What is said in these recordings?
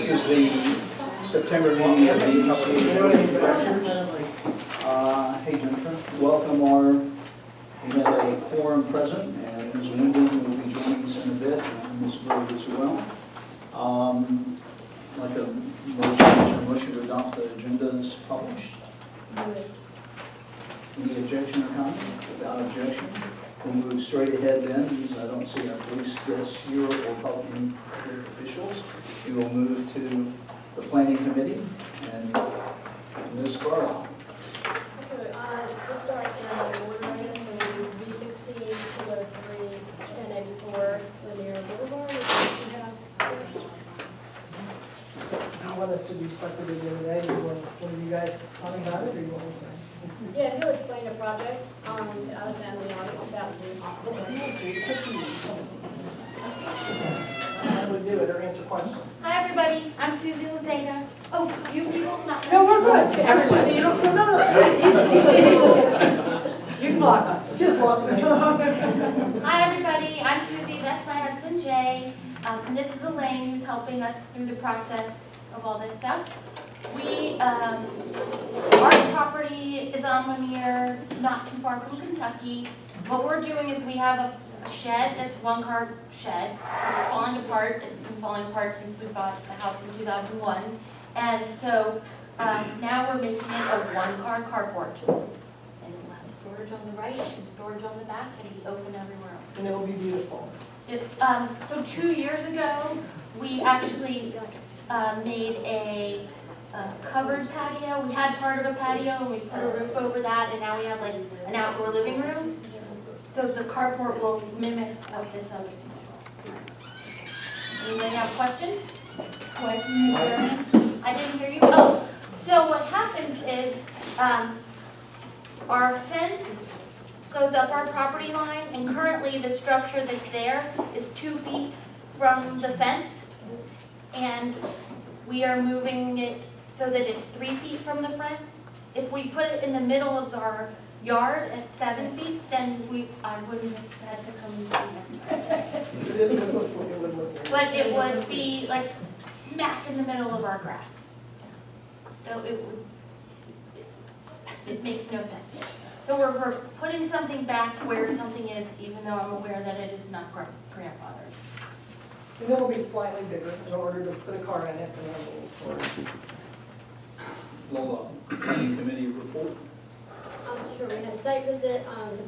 This is the September meeting of the VHCA directors. Hey Jennifer, welcome we have a quorum present, and Ms. Wyndham will be joining us in a bit, and Ms. Bird as well. Like a motion to adopt the agenda is published. Any objection or comment? Without objection, we'll move straight ahead then, because I don't see our police guests here or public officials. We will move to the planning committee and Ms. Carlisle. Just like we're going to see V16, 203, 1084, Linear Boulevard. Do you want us to do just like we did the other day? Do you want you guys talking about it, or you want to say? Yeah, if you'll explain the project to us and the audience, that would be awesome. How do we do it, or answer questions? Hi, everybody. I'm Susie Lozada. Oh, you people? Not No, we're good. Everybody, you don't, you can block us. Just lots of. Hi, everybody. I'm Susie. That's my husband, Jay. And this is Elaine, who's helping us through the process of all this stuff. Our property is on Lanier, not too far from Kentucky. What we're doing is we have a shed that's one-car shed. It's falling apart. It's been falling apart since we bought the house in 2001. And so now we're making it a one-car carport. And it will have storage on the right and storage on the back and be open everywhere else. And it will be beautiful. So 2 years ago, we actually made a covered patio. We had part of a patio and we put a roof over that, and now we have like an outdoor living room. So the carport will mimic of this other thing. Anybody have a question? I didn't hear you. Oh, so what happens is our fence goes up our property line, and currently the structure that's there is 2 feet from the fence, and we are moving it so that it's 3 feet from the fence. If we put it in the middle of our yard at 7 feet, then I wouldn't have had to come here. But it would be like smack in the middle of our grass. So it makes no sense. So we're putting something back where something is, even though I'm aware that it is not grandfathered. And it'll be slightly bigger in order to put a car in it and have a little storage. Well, planning committee report. I'm sure we had a site visit. I'm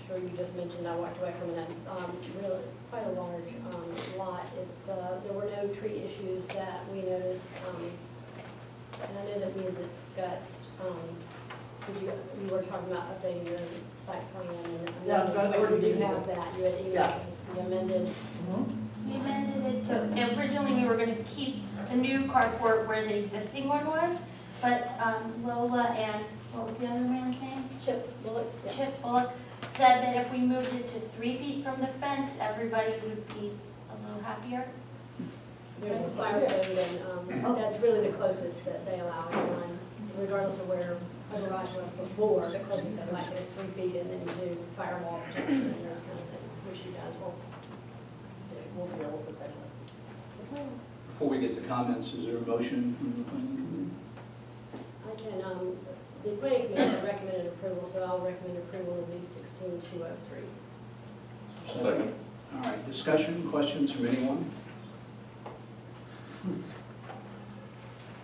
sure you just mentioned I walked away from it. Really quite a large lot. There were no tree issues that we noticed. And I know that we had discussed. You were talking about updating your site plan, and Yeah, I've already do did have this. that. You had emailed Yeah. us the amended. We amended it, so originally we were going to keep the new carport where the existing one was, but Lola and, what was the other man's name? Chip Bullock. Yeah. Chip Bullock said that if we moved it to 3 feet from the fence, everybody would be a little happier. There's a fire code, and that's really the closest that they allow anyone, regardless of where a garage was before. The closest they like is 3 feet, and then you do firewall protection and those kind of things, which you guys will do. We'll be able to put that in. Before we get to comments, is there a motion from the planning committee? I can, the planning committee recommended approval, so I'll recommend approval of V16-203. Second. All right, discussion, questions from anyone?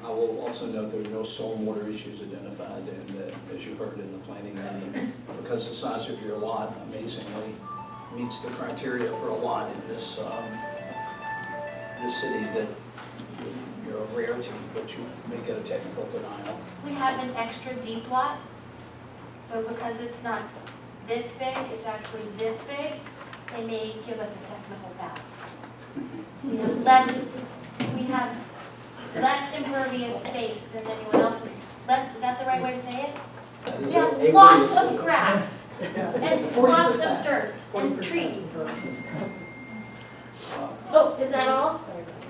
I will also note there are no stormwater issues identified, and as you heard in the planning meeting, because the size of your lot amazingly meets the criteria for a lot in this this city, that you're a rarity, but you may get a technical denial. We have an extra deep lot, so because it's not this big, it's actually this big, they may give us a technical foul. We have less impervious space than anyone else would. Is that the right way to say it? That is We have a way lots to say of it. grass and 40%. lots of dirt and 40% trees. impervious. Oh, is that all? Sorry about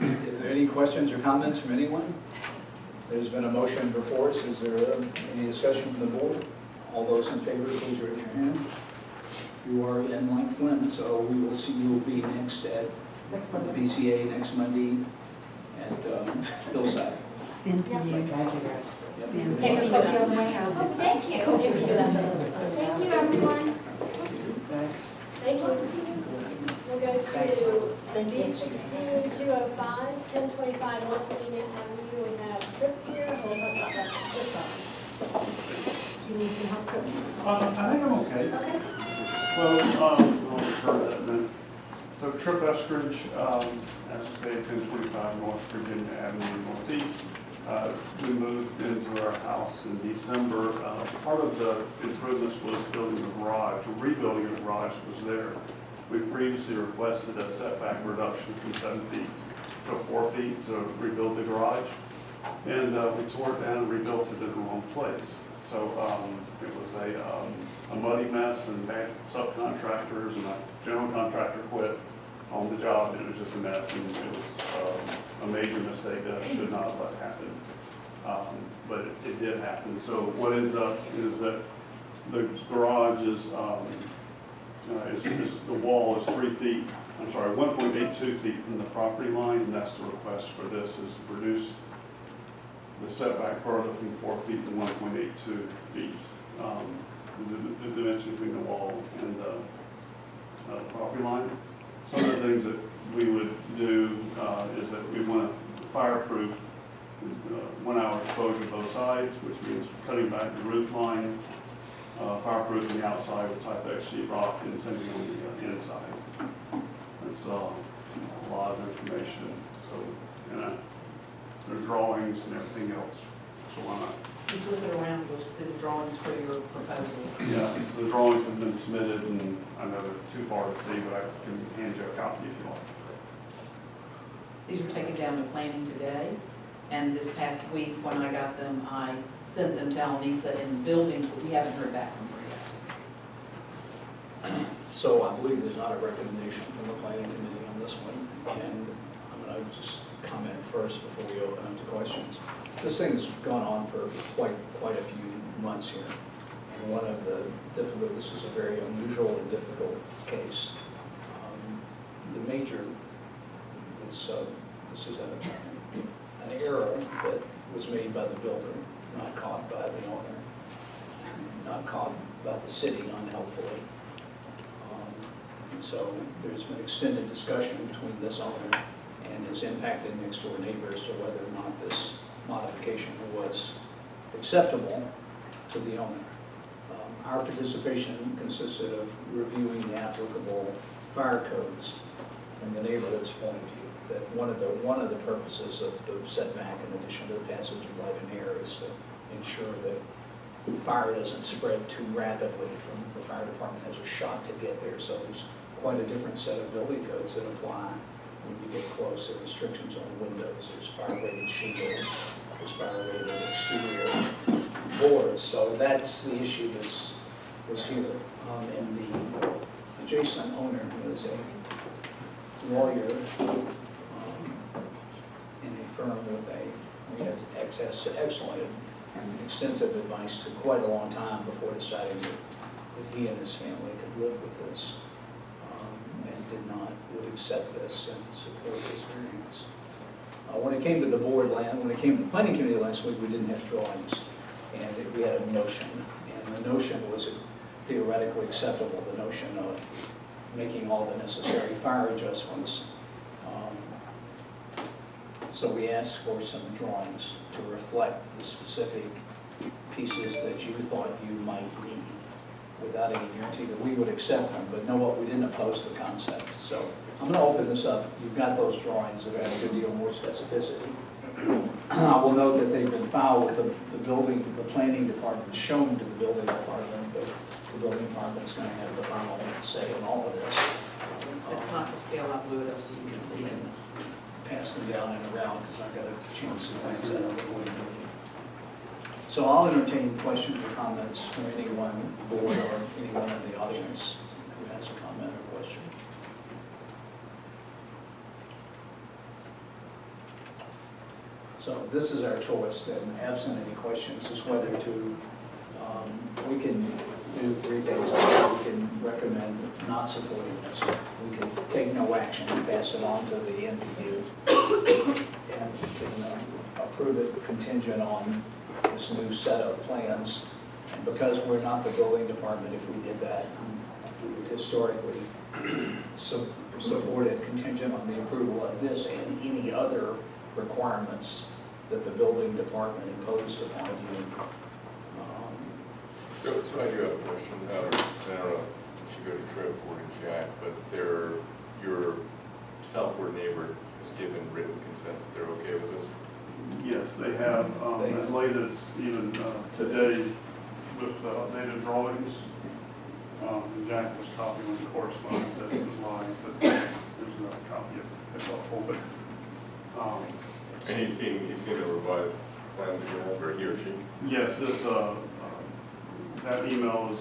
that. Is there any questions or comments from anyone? There's been a motion before us. Is there any discussion from the board? All those in favor, please raise your hand. You are in like Flynn, so we will see you will be next at Next the Monday. VCA next Monday at Hillside. Thank Yeah. you. Yep. Take a copy on the way out. Oh, thank you. Maybe do that next time. Thank you, everyone. Thanks. Thank you. We'll go to Thank you. B16-205, 1025 North Virginia Avenue. We have Trip here, and we'll talk about that this time. Do you need some help? Chris? I think I'm okay. Okay. So, I'll refer to that in a minute. So Trip Eskridge, as you say, 1025 North Virginia Avenue Northeast. We moved into our house in December. Part of the improvements was building a garage, rebuilding a garage was there. We previously requested a setback reduction from 7 feet to 4 feet to rebuild the garage. And we tore it down and rebuilt it in the wrong place. So it was a muddy mess, and bad subcontractors and a general contractor quit on the job, and it was just a mess, and it was a major mistake that I should not have let happen. But it did happen. So what ends up is that the garage is the wall is 3 feet, I'm sorry, 1.82 feet from the property line, and that's the request for this, is to reduce the setback further from 4 feet to 1.82 feet. The dimension between the wall and the property line. Some of the things that we would do is that we want to fireproof 1 hour exposure both sides, which means cutting back the roof line, fireproofing the outside with type X sheetrock, and same thing on the inside. It's a lot of information. So, there's drawings and everything else. So why not? You flip it around, those the drawings for your proposal. Yeah, so the drawings have been submitted, and I know they're too far to see, but I can hand you a copy if you like. These were taken down to planning today, and this past week, when I got them, I sent them to Alnisa in buildings, but we haven't heard back from her yet. So I believe there's not a recommendation from the planning committee on this one, and I'm going to just comment first before we open up to questions. This thing's gone on for quite a few months here, and one of the difficult, this is a very unusual and difficult case. The major, this is an error that was made by the builder, not caught by the owner, not caught by the city unhelpfully. And so there's been extended discussion between this owner and his impacted next door neighbor as to whether or not this modification was acceptable to the owner. Our participation consisted of reviewing the applicable fire codes from the neighborhood's point of view. That one of the purposes of the setback, in addition to the passage of light and air, is to ensure that fire doesn't spread too rapidly from the fire department has a shot to get there. So there's quite a different set of building codes that apply when you get close. There are restrictions on windows, there's fire-rated shingles, there's fire-rated exterior boards. So that's the issue that was here. And the adjacent owner, who is a lawyer in a firm he has excellent and extensive advice to quite a long time before deciding that he and his family could live with this, and would accept this and support this variance. When it came to the when it came to the planning committee last week, we didn't have drawings, and we had a notion, and the notion was theoretically acceptable, the notion of making all the necessary fire adjustments. So we asked for some drawings to reflect the specific pieces that you thought you might need, without any guarantee that we would accept them, but know what, we didn't oppose the concept. So I'm going to open this up. You've got those drawings that have a good deal more specificity. I will note that they've been filed with the planning department, shown to the building department, but the building department's going to have the final say in all of this. It's not the scale I blew it up so you can see it. Pass them down and around, because I've got a chance to glance at them before the meeting. So I'll entertain questions or comments from anyone, board or anyone in the audience who has a comment or question. So this is our choice then, absent any questions, is whether to, we can do three things. We can recommend not supporting this. We can take no action and pass it on to the NPU. And we can approve it contingent on this new set of plans. And because we're not the building department, if we did that, we would historically support it contingent on the approval of this and any other requirements that the building department imposed upon you. So I do have a question. I don't know if you should go to Trip or to Jack, but your southward neighbor has given written consent that they're okay with this? Yes, they have, as late as even today with updated drawings. Jack was copying the correspondence as it was lying, but there's no copy of it helpful, but. And he's seen the revised plans that you have, or he or she? Yes, this, that email is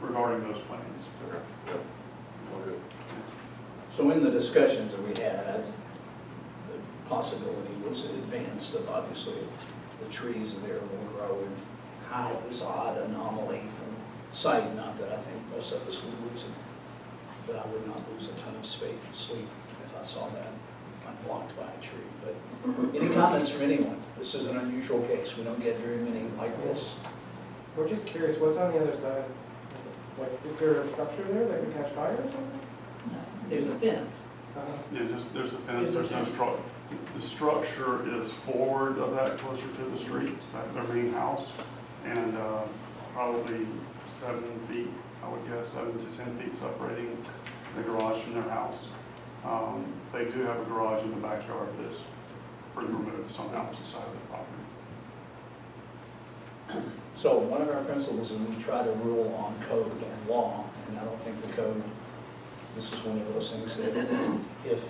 regarding those plans. Okay, yeah, all good. So in the discussions that we had, the possibility was advanced of obviously the trees there will grow and hide this odd anomaly from sight. Not that I think most of us would lose it, but I would not lose a ton of sleep if I saw that unblocked by a tree. But any comments from anyone? This is an unusual case. We don't get very many like this. We're just curious, what's on the other side? Like, is there a structure there that could catch fire or something? No, there's a fence. Yeah, just, there's a fence, there's no structure. The structure is forward of that, closer to the street, their main house, and probably 7 feet, I would guess, 7 to 10 feet separating the garage from their house. They do have a garage in the backyard that's pretty removed, it's on the opposite side of the property. So one of our principles is we try to rule on code and law, and I don't think the code, this is one of those things that if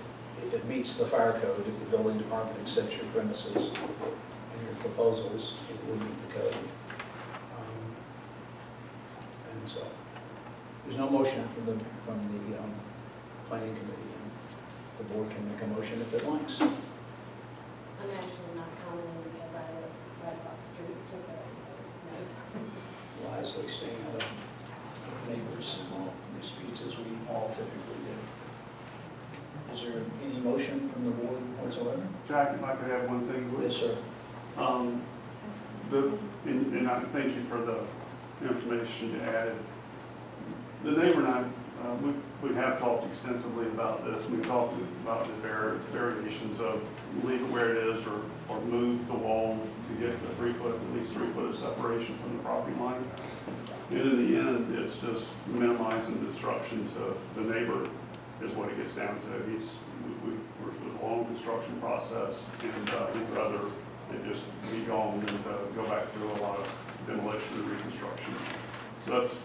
it meets the fire code, if the building department accepts your premises and your proposals, it will meet the code. And so there's no motion from the planning committee. The board can make a motion if it likes. I'm actually not commenting because I live right across the street, just so everybody knows. Wisely staying out of neighbors' disputes as we all typically do. Is there any motion from the board whatsoever? Jack, if I could have one thing. Yes, sir. And I thank you for the information you added. The neighbor and I, we have talked extensively about this. We've talked about the variations of leave it where it is or move the wall to get to 3 foot, at least 3 foot of separation from the property line. And in the end, it's just minimizing the disruption to the neighbor is what it gets down to. We're a long construction process, and we'd rather it just be gone than to go back through a lot of demolition and reconstruction. So that's,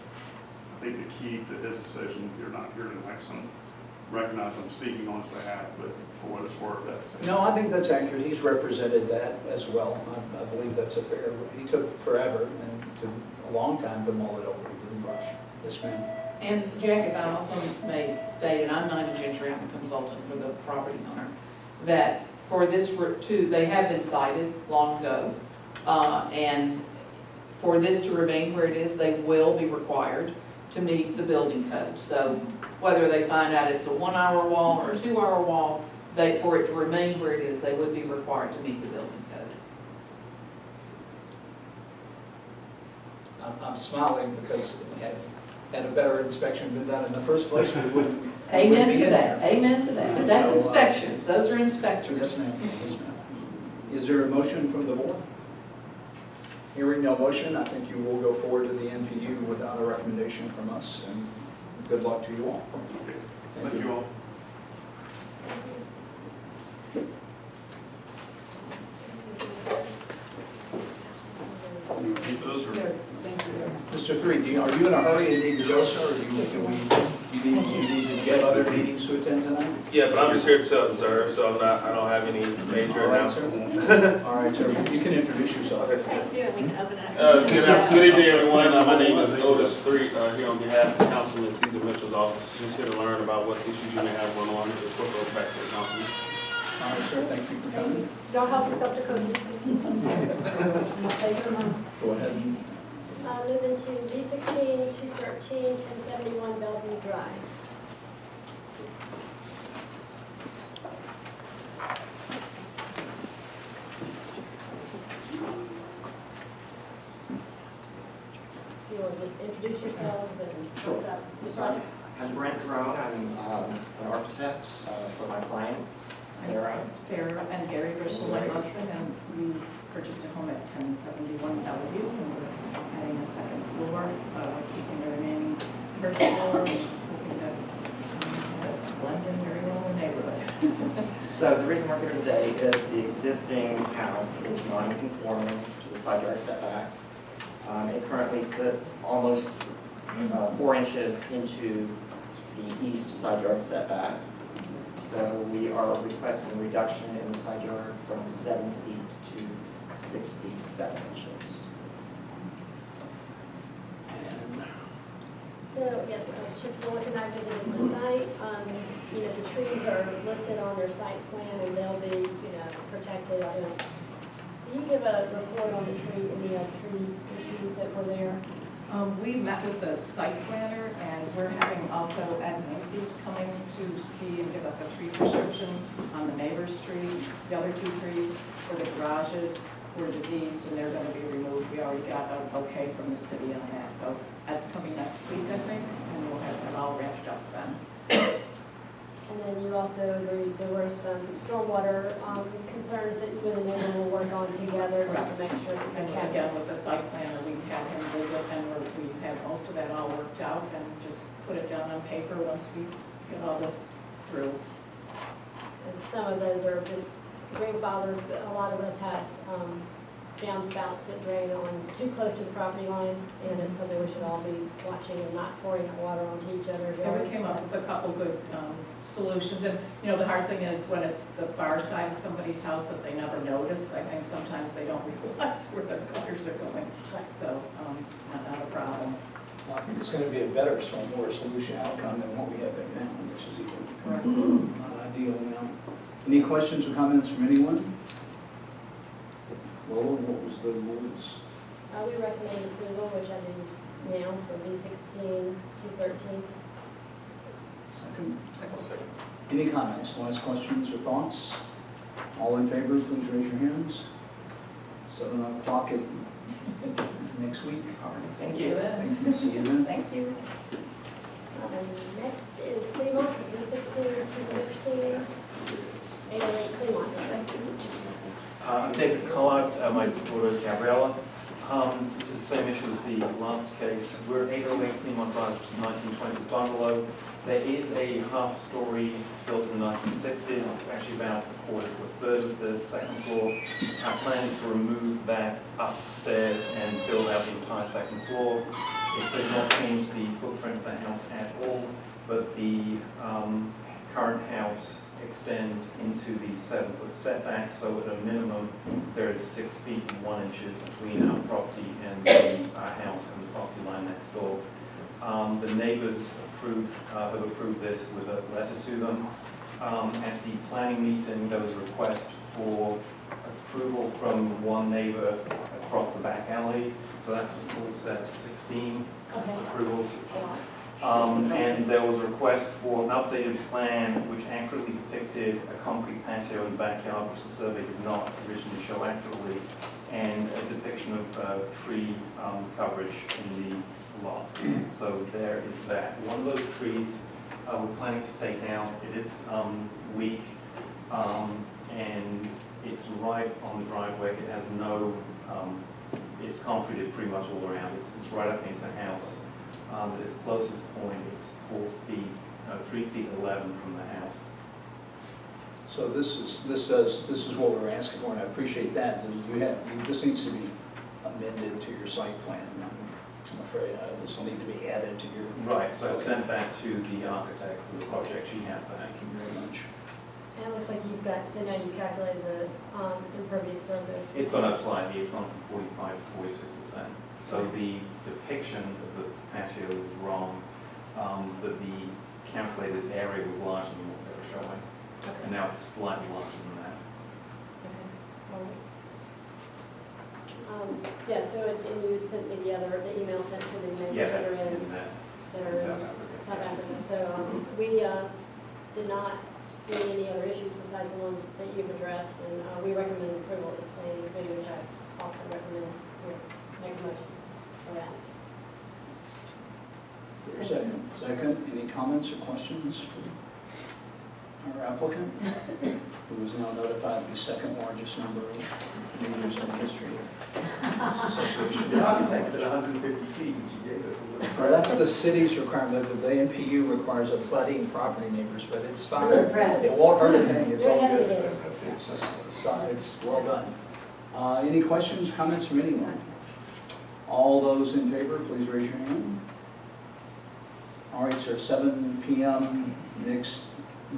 I think, the key to his decision. You're not here tonight, so I recognize I'm speaking on his behalf, but for what it's worth, that's. No, I think that's accurate. He's represented that as well. I believe that's a fair, he took forever and a long time to mull it over. He didn't rush. Yes, ma'am. And Jack, if I also may state, and I'm not a gentry, I'm a consultant for the property owner, that for this route too, they have been cited long ago, and for this to remain where it is, they will be required to meet the building code. So whether they find out it's a 1 hour wall or a 2 hour wall, for it to remain where it is, they would be required to meet the building code. I'm smiling because had a better inspection been done in the first place, we wouldn't. Amen be to in that, there. amen to that. But that's So, inspections, those are Yes, inspections. ma'am. Yes, ma'am. Is there a motion from the board? Hearing no motion, I think you will go forward to the NPU without a recommendation from us, and good luck to you all. Okay. Thank you all. You keep those, or? Mr. Three, are you in a hurry and need to go, sir, or do you need to get other meetings to attend tonight? Yeah, but I'm just here to observe, so I don't have any major All right, sir. announcements. All right, sir, you can introduce yourself. Good evening, everyone. My name is Otis Three, here on behalf of Councilman Cesar Mitchell's office. Just here to learn about what issues you may have going on, just put those back to the councilman. All right, sir, thank you for coming. Don't help yourself to cookies. Go ahead. Move into V16, 213, 1071 Bellevue Drive. You want to just introduce yourselves and talk about the project? I'm Brent Drone, I'm an architect for my clients, Sarah. Sarah and Gary Grisham, my husband, and we purchased a home at 1071 Bellevue, and we're adding a second floor, keeping the remaining first floor, and hoping that blend in very well in the neighborhood. So the reason we're here today is the existing house is non-conforming to the side yard setback. It currently sits almost 4 inches into the east side yard setback. So we are requesting a reduction in the side yard from 7 feet to 6 feet 7 inches. And So, yes, Chip Bullock and I visited the site. You know, the trees are listed on their site plan and they'll be, you know, protected. Can you give a report on the tree, any tree issues that were there? We met with the site planner, and we're having also Ed Macy coming to see and give us a tree prescription on the neighbor's tree. The other 2 trees for the garages were diseased, and they're gonna be removed. We already got an okay from the city on that, so that's coming next week, I think, and we'll have that all wrapped up then. And then you also agreed there were some stormwater concerns that you and the neighbor will work on together just to make sure that And you can. again, with the site planner, we had him visit, and we had most of that all worked out, and just put it down on paper once we get all this through. And some of those are just grandfathered. A lot of us have downspouts that drain on too close to the property line, and it's something we should all be watching and not pouring that water onto each other's And we yards. came up with a couple good solutions, and, you know, the hard thing is when it's the far side of somebody's house that they never notice. I think sometimes they don't realize where their gutters are going, so, not a problem. I think it's going to be a better stormwater solution outcome than what we have right now, which is even not ideal now. Any questions or comments from anyone? Well, what was the rules? We recommend approval, which I do now for V16, 213. Second. I'll second. Any comments, last questions or thoughts? All in favor, please raise your hands. 7 o'clock next week. Thank you. Thank you, see you then. Thank you. Next is Cleveland, V16, 213, 808 Cleveland. I'm David Collard, my daughter Gabriella. This is the same issue as the last case. We're 808 Cleveland Drive, 1920s bungalow. There is a half-story built in the 1960s. It's actually about a quarter to a third of the second floor. Our plan is to remove that upstairs and build out the entire second floor. It does not change the footprint of the house at all, but the current house extends into the 7-foot setback, so at a minimum, there is 6 feet and 1 inch between our property and our house and the property line next door. The neighbors have approved this with a letter to them. At the planning meeting, there was a request for approval from one neighbor across the back alley, so that's a full set of 16 approvals. And there was a request for an updated plan which accurately depicted a concrete patio in the backyard, which the survey did not originally show accurately, and a depiction of tree coverage in the lot. So there is that. One of those trees we're planning to take down. It is weak, and it's right on the driveway. It has no, it's concreted pretty much all around. It's right up against the house. At its closest point, it's 3 feet 11 from the house. So this is what we're asking for, and I appreciate that. This needs to be amended to your site plan. I'm afraid this will need to be added to your. Right, so I sent that to the architect for the project. She has that. Thank you very much. And it looks like you've got, so now you calculated the impervious surface. It's gone up slightly. It's gone from 45 to 46%. So the depiction of the patio was wrong, but the calculated area was larger than what they were showing. Okay. And now it's slightly larger than that. Okay. All Yeah, so, and you had sent me the email sent to the Yeah, neighbors that are that's in, in that. that are in South Africa. South Africa. So, we, did not see any other issues besides the ones that you've addressed, and, we recommend approval of the planning committee, which I also recommend, make a motion for that. Second, any comments or questions for our applicant, who was now notified the second largest number of meters in the history of this association? The architect said 150 feet, and she gave us a little. Well, that's the city's requirement, but the NPU requires abutting property neighbors, but it's fine. We're impressed. It won't hurt a thing, it's We're all ahead of the good. game. It's well done. Any questions, comments from anyone? All those in favor, please raise your hand. All right, sir, 7 p.m. next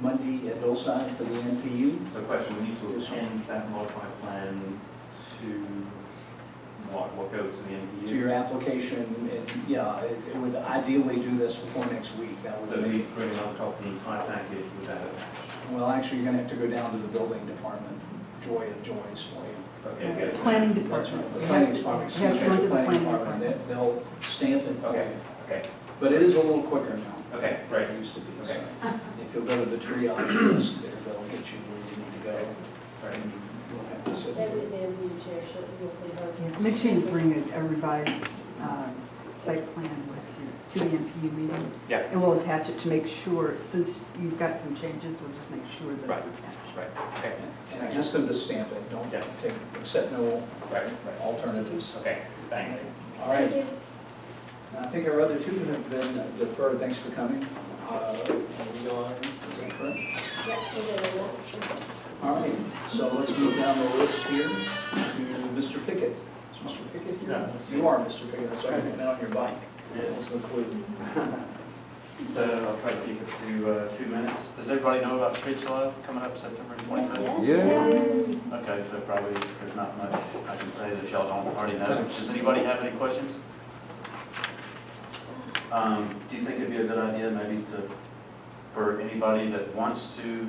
Monday at Hillside for the NPU. So question, we need to append that modified plan to what goes to the NPU? To your application, and yeah, it would ideally do this before next week. That So would we make, bring on top of the entire package with that attached. well, actually, you're gonna have to go down to the building department. Joy of joys for you. Okay, good. Planning That's department. right. The It planning has- department, it has excuse to me, go to the the planning planning department, department. they'll stamp it for Okay, you. okay, But it is a little quicker now. okay, than right. It used to be. So Okay. if you'll go to the triage desk there, they'll get you where you need to go. Right. And you won't have to sit That there. is the MPU chair, you'll see her. Yeah, make sure you bring a revised site plan with you to the NPU meeting. Yeah. And we'll attach it to make sure, since you've got some changes, we'll just make sure that it's Right. attached. Right, okay, And ask them to stamp it, don't Yeah. take, accept no right, right. alternatives. Okay, thanks. All right, Thank you. I think our other two have been deferred, thanks for coming. Are we on, is that correct? Yeah, we'll do that. All right, so let's move down the list here to Mr. Pickett. Is Mr. Pickett here? Yeah. You are Mr. Pickett, that's right, you've been on your bike. Yes. What's the clue? So I'll try to keep it to 2 minutes. Does everybody know about Streets Alive coming up September 25th? Yes. Okay, so probably there's not much I can say that y'all don't already know. Does anybody have any questions? Do you think it'd be a good idea maybe for anybody that wants to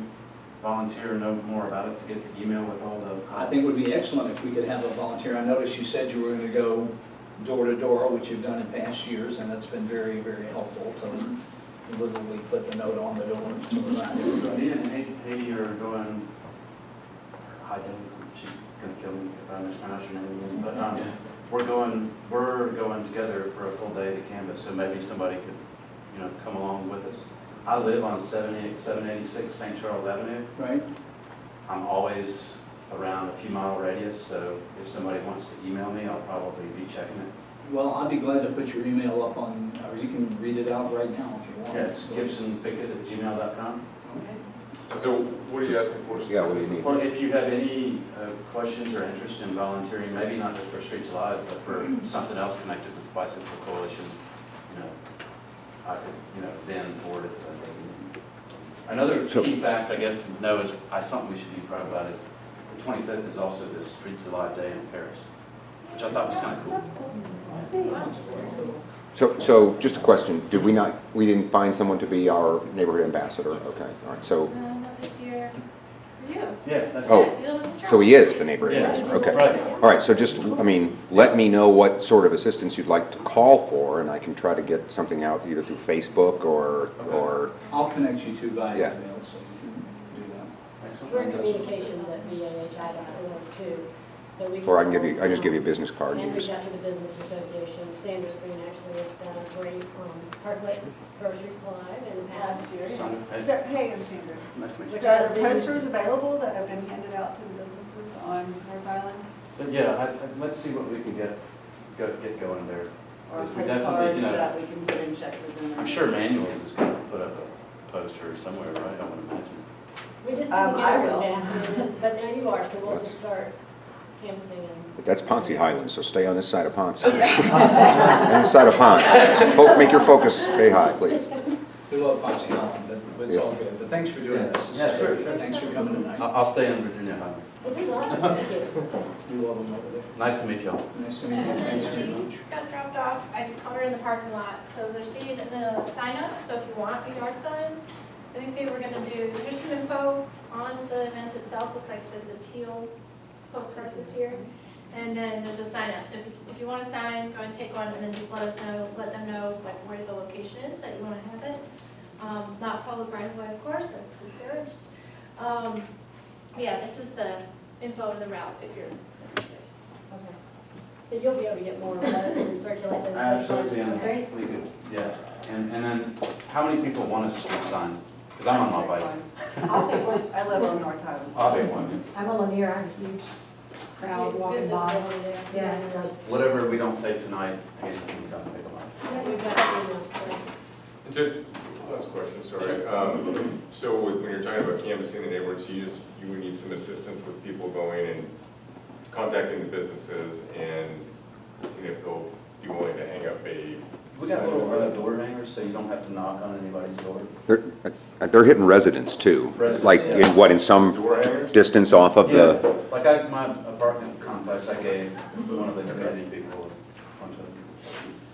volunteer and know more about it, to get the email with all the... I think it would be excellent if we could have a volunteer. I noticed you said you were going to go door to door, which you've done in past years, and that's been very, very helpful to literally put the note on the door to remind everybody. Me and Haiti are going, she's gonna kill me if I mispronounce her name again, but we're going together for a full day to canvas, so maybe somebody could, come along with us. I live on 786 St. Charles Avenue. Right? I'm always around a few mile radius, so if somebody wants to email me, I'll probably be checking it. Well, I'd be glad to put your email up on, or you can read it out right now if you want. Yeah, it's gibsonpickett@gmail.com. So what are you asking for? Yeah, what do you need? Well, if you have any questions or interest in volunteering, maybe not just for Streets Alive, but for something else connected with the Bicycle Coalition, I could, then forward it. Another key fact, I guess, to know is, something we should be proud about is the 25th is also the Streets Alive Day in Paris, which I thought was kind of cool. So just a question, we didn't find someone to be our neighborhood ambassador? Okay, all right, so, Not this year for you. Yeah, that's Oh. Yes, you live in so he is the neighborhood Yeah. ambassador, okay. Right. All right, so just, let me know what sort of assistance you'd like to call for, and I can try to get something out either through Facebook or, I'll connect you two via Yeah. email so you can do that. Excellent. We're in communications at VHCA too, so we. or I can just give you a business card. And and you reach just- out to the business association. Sandra Spoon actually has done a great parklet for Streets Alive in the past. Sandra, hey, So, hey, I'm Sandra. nice to meet you. Which So are has been- posters available that have been handed out to the businesses on North Island? But yeah, let's see what we can get going there. Or Because we definitely, postcards that we can put in checkers in there. I'm sure Manuel's is going to put up a poster somewhere, right? I would imagine. We just I didn't get her will. ambassador, but now you are, so we'll just start canvassing and. But that's Ponce Highland, so stay on this side of Ponce. On this side of Ponce. Make your focus stay high, please. We love Ponce Highland, but it's all good. But thanks for doing this. This is Yeah, sure, great. sure. Thanks for coming tonight. I'll stay in Virginia-Highland. This is awesome, thank you. We love them over there. Nice to meet y'all. Nice to meet you. Thanks very much. These got dropped off, I caught her in the parking lot, so there's these and then a sign up, so if you want a yard sign, I think they were gonna do, there's some info on the event itself, looks like it's a teal postcard this year. And then there's a sign up, so if you want to sign, go and take one, and then just let us know, let them know like where the location is that you want to have it. Not public right of way, of course, that's discouraged. But yeah, this is the info of the route if you're interested. Okay. So you'll be able to get more of that and circulate those. Absolutely, Okay. and we could, yeah. And then, how many people want us to sign? Because I'm on my bike. I'll take one, I live on North Highland. I'll take one. I'm on here, I'm huge crowd walking Good by. visibility there. Yeah. Whatever we don't take tonight, Andy can come pick them up. Yeah, we've got email, right. And so, last question, sorry. So when you're talking about canvassing the neighborhoods, you would need some assistance with people going and contacting the businesses and seeing if they'll be willing to hang up a. We got little door hangers, so you don't have to knock on anybody's door. They're hitting residents too, Residents, like yeah. in some Door hangers? distance off of the, Like my apartment complex, I gave one of the community people a bunch of.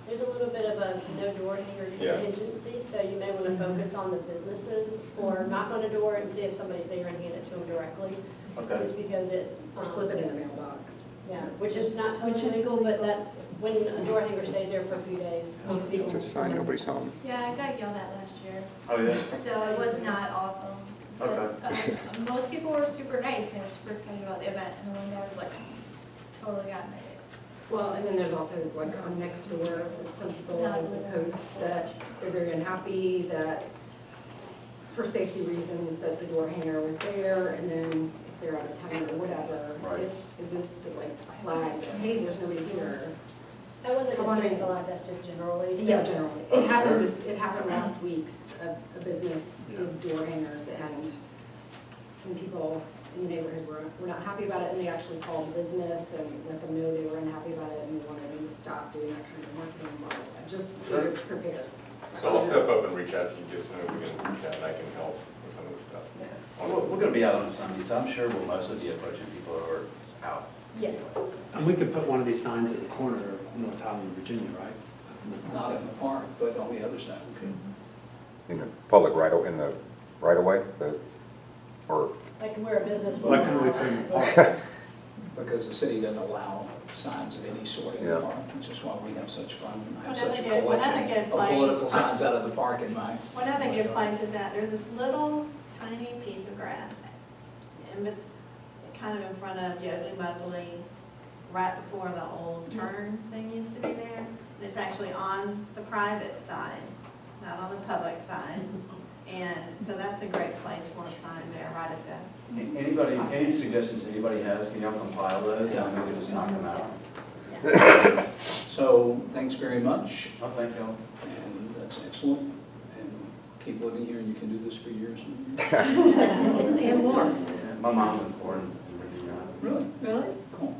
There's a little bit of a no door hanger Yeah. contingency, so you may want to focus on the businesses or knock on a door and see if somebody's there and hand it to them directly. Okay. Just because it. Or slip it in a mailbox. Yeah, which is not Which totally is legal, but that, when a door hanger stays there for a few days, most people. it's a sign nobody's home. Yeah, I got yelled at last year, Oh, yeah? so it was not awesome. But, Okay. most people were super nice, they were super excited about the event, and the one guy was like, totally got me. Well, and then there's also like on next door, there's some people will post that they're very unhappy that for safety reasons that the door hanger was there, and then if they're out of town or whatever, Right. it isn't to like flag that, hey, there's nobody here. That wasn't Come just on Streets in. Alive, that's just generally. so- Yeah, generally. It happened it happened last week, a business did door hangers and some people in the neighborhood were not happy about it, and they actually called the business and let them know they were unhappy about it and wanted them to stop doing that kind of marketing model, just so you're prepared. So I'll step up and reach out to you, just so we can reach out and I can help with some of the stuff. We're gonna be out on a Sunday, so I'm sure we'll mostly be approaching people who are out. Yeah. And we could put one of these signs at the corner of North Highland, Virginia, right? Not in the park, but on the other side, we could. In the public in the right of way, or, Like where a business will. Why couldn't we put it in the park? Because the city doesn't allow signs of any sort in the Yeah. park, which is why we have such fun. I have Another such a good- collection another good of place. political signs out of the park in my. One other good place is that there's this little tiny piece of grass, kind of in front of Yodely Mudley, right before the old turn thing used to be there. And it's actually on the private side, not on the public side. And so that's a great place for a sign there, right at the. Anybody, any suggestions anybody has, can y'all compile those, and we can just knock them out? So, thanks very much, Oh, thank y'all. and that's excellent. And keep living here, and you can do this for years and years. And more. My mom was born in Virginia-Highland. Really? Really? Cool.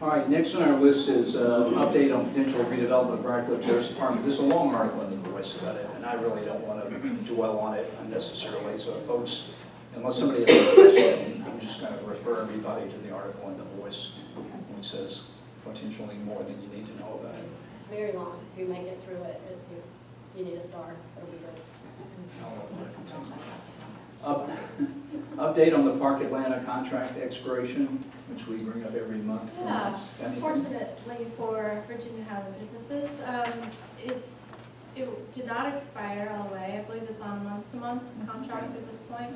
All right, next on our list is update on potential redevelopment of Briarcliff Terrace Apartment. There's a long article in the Voice about it, and I really don't want to dwell on it unnecessarily. So folks, unless somebody has a question, I'm just going to refer everybody to the article in the Voice, which says potentially more than you need to know about it. It's very long. If you make it through it, you need a star. It'll be good. Update on the Park Atlanta contract expiration, which we bring up every month. Yeah, Anything? unfortunately for Virginia-Highland businesses, it did not expire all the way. I believe it's on a month-to-month contract at this point.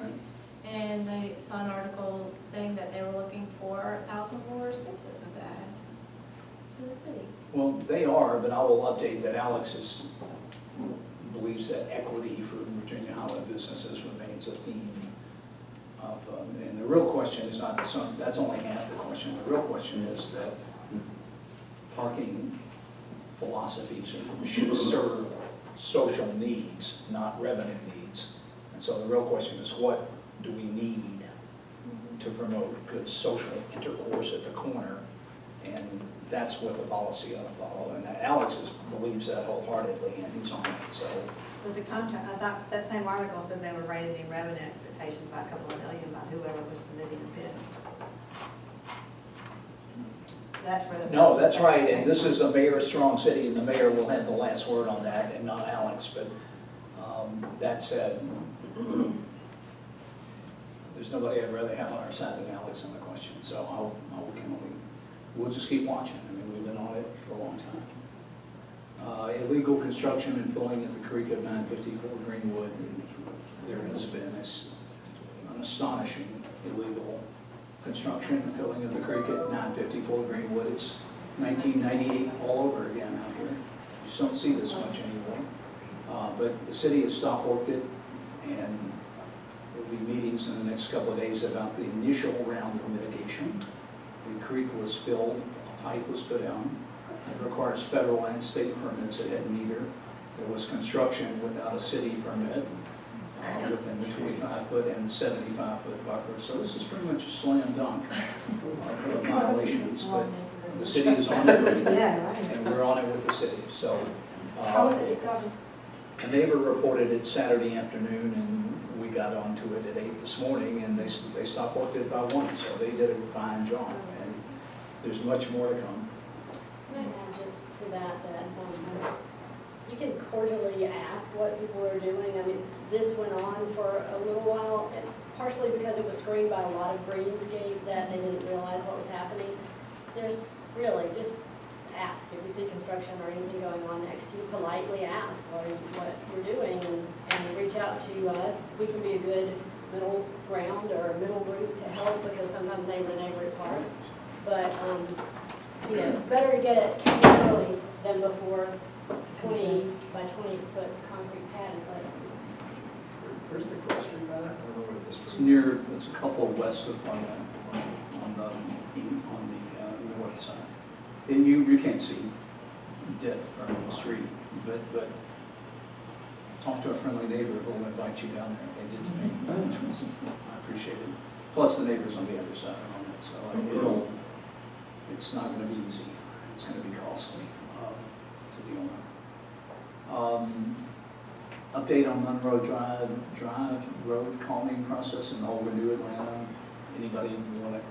And I saw an article saying that they were looking for 1,000 more spaces to add to the city. Well, they are, but I will update that Alex believes that equity for Virginia-Highland businesses remains a theme of, and the real question is not, that's only half the question. The real question is that parking philosophies should serve social needs, not revenue needs. And so the real question is, what do we need to promote good social intercourse at the corner? And that's what the policy ought to follow. And Alex believes that wholeheartedly, and he's on it. So With the contract, I thought that same article said they were raising revenue expectations by a couple of million by whoever was submitting the bid. That's where the. no, that's right. And this is a mayor-strong city, and the mayor will have the last word on that, and not Alex. But that said, there's nobody I'd rather have on our side than Alex on the question. So I can only we'll just keep watching. I mean, we've been on it for a long time. Illegal construction and filling at the creek of 954 Greenwood. There has been an astonishing illegal construction and filling of the creek at 954 Greenwood. It's 1998 all over again out here. You just don't see this much anymore. But the city has stop-worked it, and there'll be meetings in the next couple of days about the initial round of mitigation. The creek was filled, a pipe was put down. It requires federal and state permits. It had neither. There was construction without a city permit within the 25-foot and 75-foot buffer. So this is pretty much a slam dunk of violations, but the city is on it, and we're on it with the city. So How was it discovered? a neighbor reported it Saturday afternoon, and we got onto it at 8 this morning, and they stopped worked it by 1, so they did a fine job, and there's much more to come. Can I add just to that, you can cordially ask what people are doing. I mean, this went on for a little while, and partially because it was screened by a lot of greenscape that they didn't realize what was happening. There's really, just ask if you see construction or anything going on next to you, politely ask what you're doing and reach out to us. We can be a good middle ground or a middle group to help, because sometimes neighbor to neighbor is hard. But, you know, better to get it catch early than before 20 by 20 foot concrete pad in place. Where's the cross street by that? I don't know where this It's is. near, it's a couple west of on the north side. And you can't see dead from the street, but talk to a friendly neighbor who will invite you down there. They did to me. I appreciate it. Plus the neighbors on the other side are on it, so it's not gonna be easy. It's gonna be costly to the owner. Update on Monroe Drive road calming process in the whole Renew Atlanta. Anybody want to?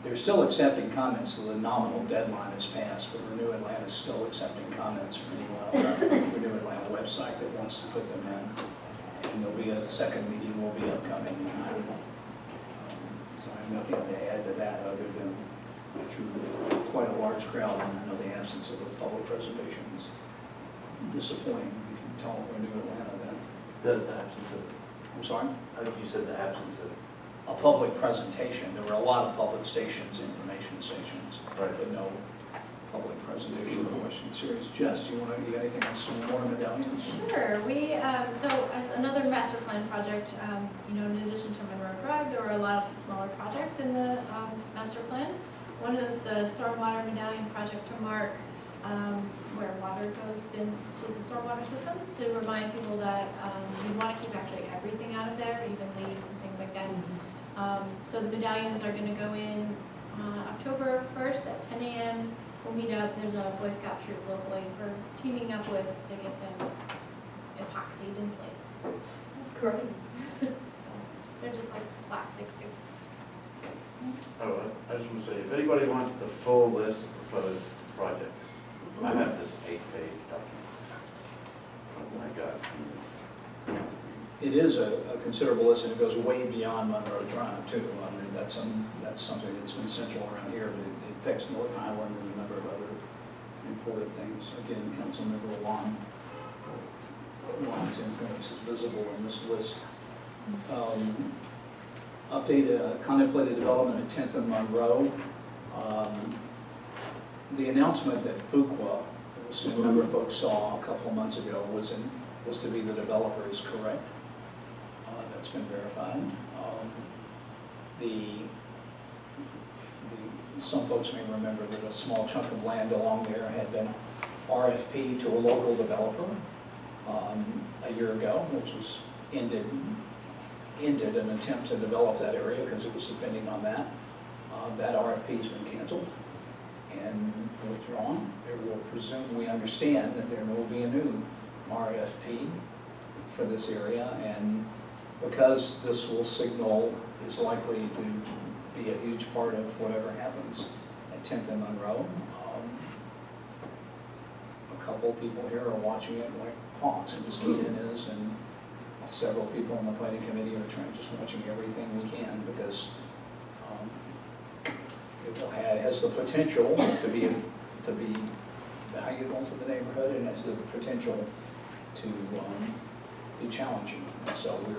They're still accepting comments, so the nominal deadline has passed, but Renew Atlanta is still accepting comments from anyone on the Renew Atlanta website that wants to put them in. And there'll be a second meeting will be upcoming. So I have nothing to add to that other than that you're quite a large crowd, and I know the absence of a public presentation is disappointing. You can tell Renew Atlanta that. The absence of, I'm sorry? I think you said the absence of. A public presentation. There were a lot of public stations, information stations, Right. but no public presentation or question series. Jess, you got anything on stormwater medallions? Sure, we, so as another master plan project, you know, in addition to Monroe Drive, there were a lot of smaller projects in the master plan. One is the stormwater medallion project to mark where water goes into the stormwater system, to remind people that we want to keep actually everything out of there, even leaves and things like that. So the medallions are going to go in October 1st at 10 a.m. We'll meet up. There's a Boy Scout troop locally we're teaming up with to get them epoxied in place. Great. They're just like plastic too. Oh, I just want to say, if anybody wants the full list of proposed projects, I have this 8-page document. Oh my God. It is a considerable list, and it goes way beyond Monroe Drive too. I mean, that's something that's been central around here, but it affects North Highland and a number of other important things. Again, Councilmember Juan's influence is visible in this list. Update contemplated development at 10th and Monroe. The announcement that Fuqua, as a number of folks saw a couple of months ago, was to be the developer is correct. That's been verified. Some folks may remember that a small chunk of land along there had been RFP to a local developer a year ago, which was ended an attempt to develop that area because it was depending on that. That RFP has been canceled and withdrawn. There will presume, we understand that there will be a new RFP for this area, and because this will signal is likely to be a huge part of whatever happens at 10th and Monroe, a couple of people here are watching it like hawks, and Ms. Keaton is, and several people on the planning committee are just watching everything we can, because has the potential to be valuable to the neighborhood and has the potential to be challenging. So we're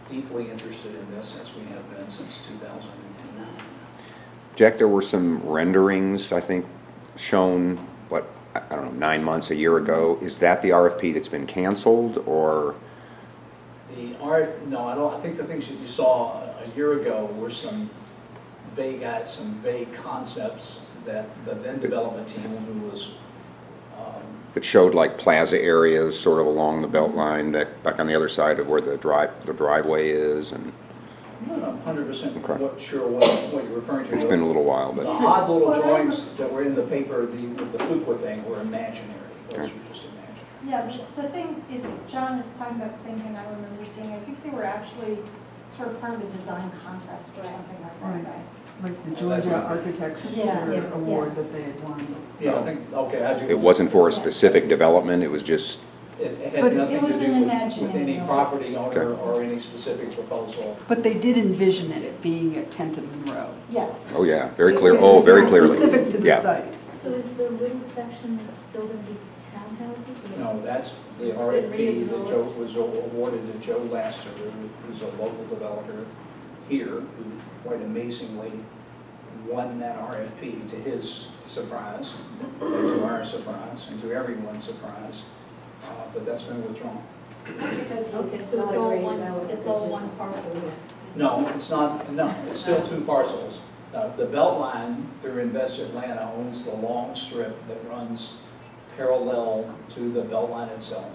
deeply interested in this, as we have been since 2009. Jack, there were some renderings, I think, shown, what, I don't know, 9 months, a year ago. Is that the RFP that's been canceled, or? No, I think the things that you saw a year ago were some vague concepts that the then development team, who was It showed like plaza areas sort of along the belt line, back on the other side of where the driveway is, and I'm not 100% Okay. sure what you're referring to. it's been a little while, The but odd little drawings that were in the paper with the Fuqua thing were imaginary. Those were just imaginary. Yeah, but the thing, if John is talking about the same thing I remember seeing, I think they were actually sort of part of a design contest or something like that, right? Like the Georgia Architecture Yeah, yeah, Award that they had won. Yeah, I think, okay, I do. it wasn't for a specific development, it was just, It But had it nothing was to an do with imaginary any one. property owner Okay. or any specific proposal. But they did envision it being at 10th and Monroe. Yes. oh yeah, very clear, oh, very clearly. Specific to the Yeah. site. So is the little section still going to be townhouses? No, that's the It's been RFP that reabsorbed. Joe was awarded to Joe Laster, who's a local developer here, who quite amazingly won that RFP to his surprise, and to our surprise, and to everyone's surprise. But that's been withdrawn. Because Okay, it's so not it's a all great one, development, it's all just- one parcel here? No, it's not, no, it's still two parcels. The Beltline through Invest Atlanta owns the long strip that runs parallel to the Beltline itself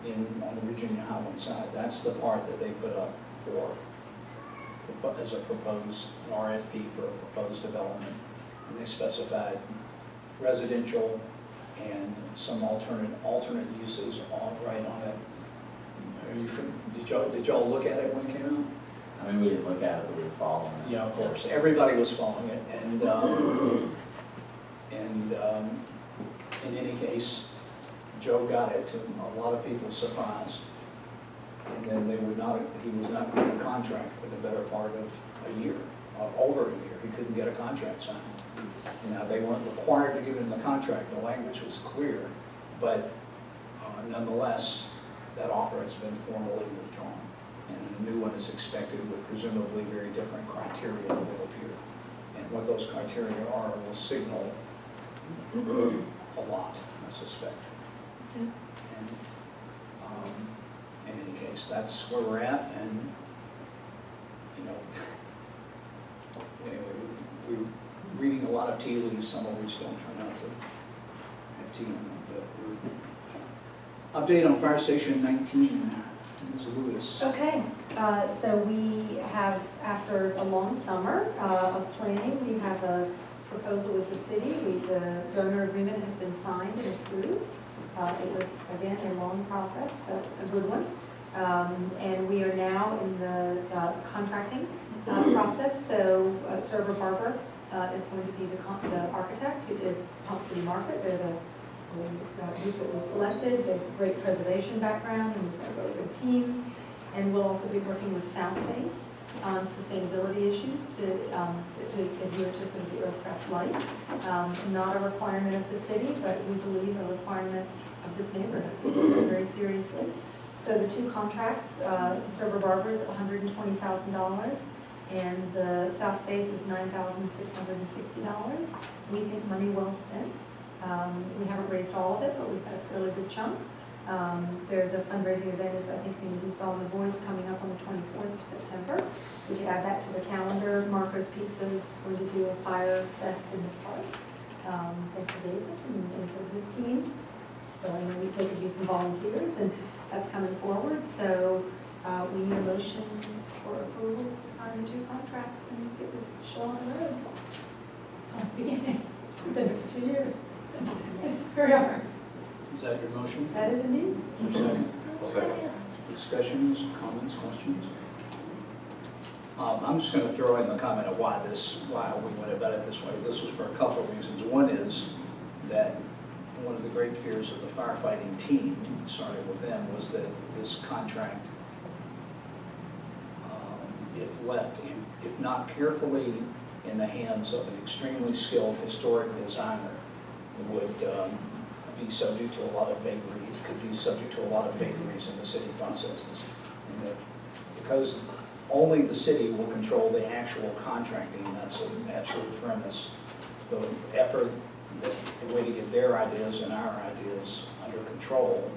on the Virginia-Highland side. That's the part that they put up as a proposed, an RFP for a proposed development. And they specified residential and some alternate uses right on it. Did y'all look at it when it came out? I mean, we didn't look at it, but we were following it. Yeah, of course, everybody was following it, and in any case, Joe got it to a lot of people's surprise. And then he was not given a contract for the better part of a year, over a year. He couldn't get a contract signed. Now, they weren't required to give him the contract, the language was clear, but nonetheless, that offer has been formally withdrawn. And a new one is expected with presumably very different criteria that will appear. And what those criteria are will signal a lot, I suspect. And in any case, that's where we're at, and, you know, anyway, we're reading a lot of tea leaves, some of which don't turn out to have tea in them, but update on Fire Station 19, Ms. Lewis. Okay, so we have, after a long summer of planning, we have a proposal with the city. The donor agreement has been signed and approved. It was, again, a long process, but a good one. And we are now in the contracting process. So Server Barber is going to be the architect who did Pump City Market. They're the group that was selected. They have great preservation background, and we've got a really good team. And we'll also be working with South Face on sustainability issues to adhere to sort of the Earthcraft Light. Not a requirement of the city, but we believe a requirement of this neighborhood. We take it very seriously. So the two contracts, Server Barber is $120,000, and the South Face is $9,660. We think money well spent. We haven't raised all of it, but we've got a fairly good chunk. There's a fundraising event, as I think you saw in The Voice, coming up on the 24th of September. We could add that to the calendar. Marco's Pizza is going to do a fire fest in the park. Thanks to David and to his team. So I know they could use some volunteers, and that's coming forward. So we need a motion for approval to sign the two contracts and get this show on the road. It's only the beginning. We've been here for 2 years. Here we are. Is that your motion? That is indeed. Is there a second? I'll second. Discussions, comments, questions? I'm just going to throw in the comment of why we went about it this way. This was for a couple of reasons. One is that one of the great fears of the firefighting team, started with them, was that this contract, if left, if not carefully in the hands of an extremely skilled historic designer would be subject to a lot of vagaries, could be subject to a lot of vagaries in the city processes. And that because only the city will control the actual contracting, that's an absolute premise. The effort, the way to get their ideas and our ideas under control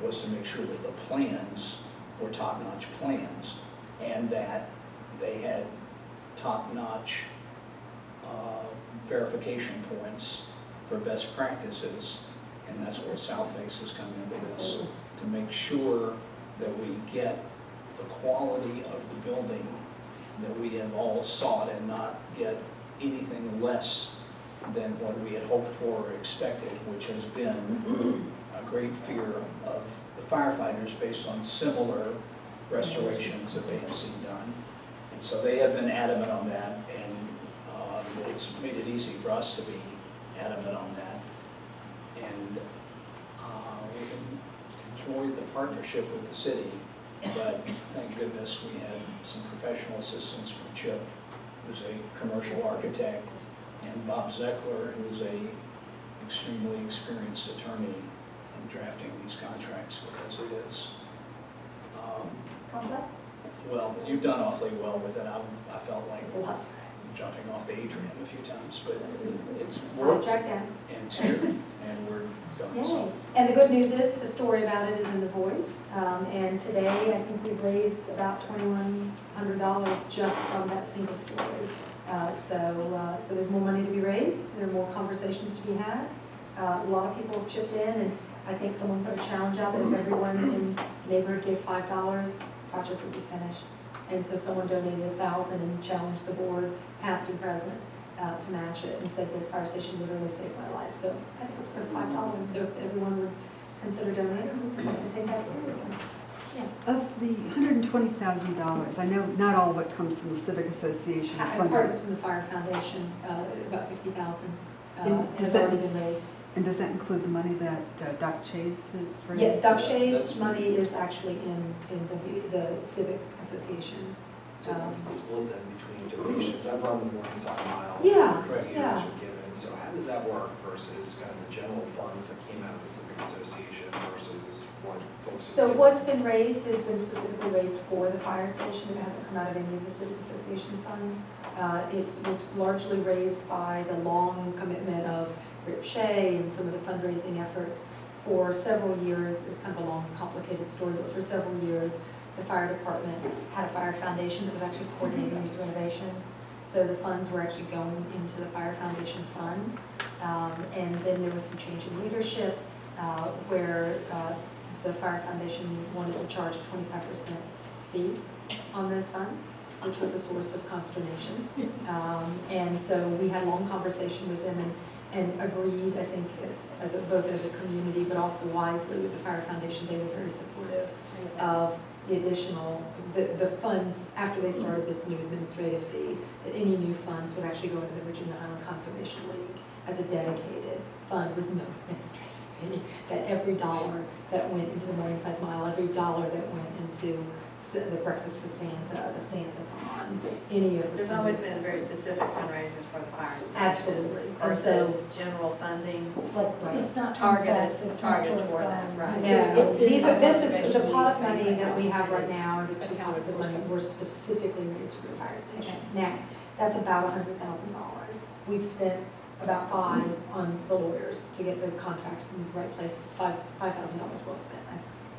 was to make sure that the plans were top-notch plans and that they had top-notch verification points for best practices, and that's where South Face has come into this, to make sure that we get the quality of the building that we have all sought and not get anything less than what we had hoped for or expected, which has been a great fear of the firefighters based on similar restorations that they have seen done. And so they have been adamant on that, and it's made it easy for us to be adamant on that. And we've enjoyed the partnership with the city, but thank goodness we had some professional assistance from Chip, who's a commercial architect, and Bob Zeckler, who's a extremely experienced attorney in drafting these contracts, because it is, Complex? well, you've done awfully well with it. I felt like It's a lot. jumping off the atrium a few times, but it's I'll worked, track down. and it's here, and we're done. Yay. So And the good news is, the story about it is in the Voice. And today, I think we've raised about $2,100 just from that single story. So there's more money to be raised, there are more conversations to be had. A lot of people have chipped in, and I think someone put a challenge out that if everyone in the neighborhood gave $5, the project would be finished. And so someone donated $1,000 and challenged the board, past and present, to match it, and said the fire station literally saved my life. So I think it's worth $5. So if everyone would consider donating, we're going to take that seriously. Yeah. Of the $120,000, I know not all of it comes from the Civic Association Part of funding. it's from the Fire Foundation, about $50,000 And has already been raised. And does that include the money that Doc Chase has raised? Yeah, Doc Shays' That's- money is actually in the Civic Associations. So what's the split then between donations? I've run the One Side Mile. Yeah, where years yeah. are given, so how does that work versus kind of the general funds that came out of the Civic Association versus what folks? have So given? what's been raised has been specifically raised for the fire station. It hasn't come out of any of the Civic Association funds. It was largely raised by the long commitment of VHCA and some of the fundraising efforts for several years. It's kind of a long, complicated story, but for several years, the fire department had a fire foundation that was actually coordinating these renovations. So the funds were actually going into the fire foundation fund. And then there was some change in leadership where the fire foundation wanted to charge a 25% fee on those funds, which was a source of consternation. And so we had a long conversation with them and agreed, I think, both as a community, but also wisely with the Fire Foundation. They were very supportive of the additional, the funds, after they started this new administrative fee, that any new funds would actually go into the Virginia-Highland Conservation League as a dedicated fund with no administrative fee. That every dollar that went into the Morningside Mile, every dollar that went into the Breakfast with Santa, the Santa-thon, any of the There's funds. always been very specific fundraisers for the fire station. Absolutely. And so, Versus general funding. right. It's not Targeted, Sunfest, it's targeted not for that, right. No, It's these are, this is, conservation the pot of league, money that we things have like right that. now, the two pots of money were specifically raised for the fire station. Now, that's about $100,000. We've spent about $5 on the lawyers to get the contracts in the right place, $5,000 well spent,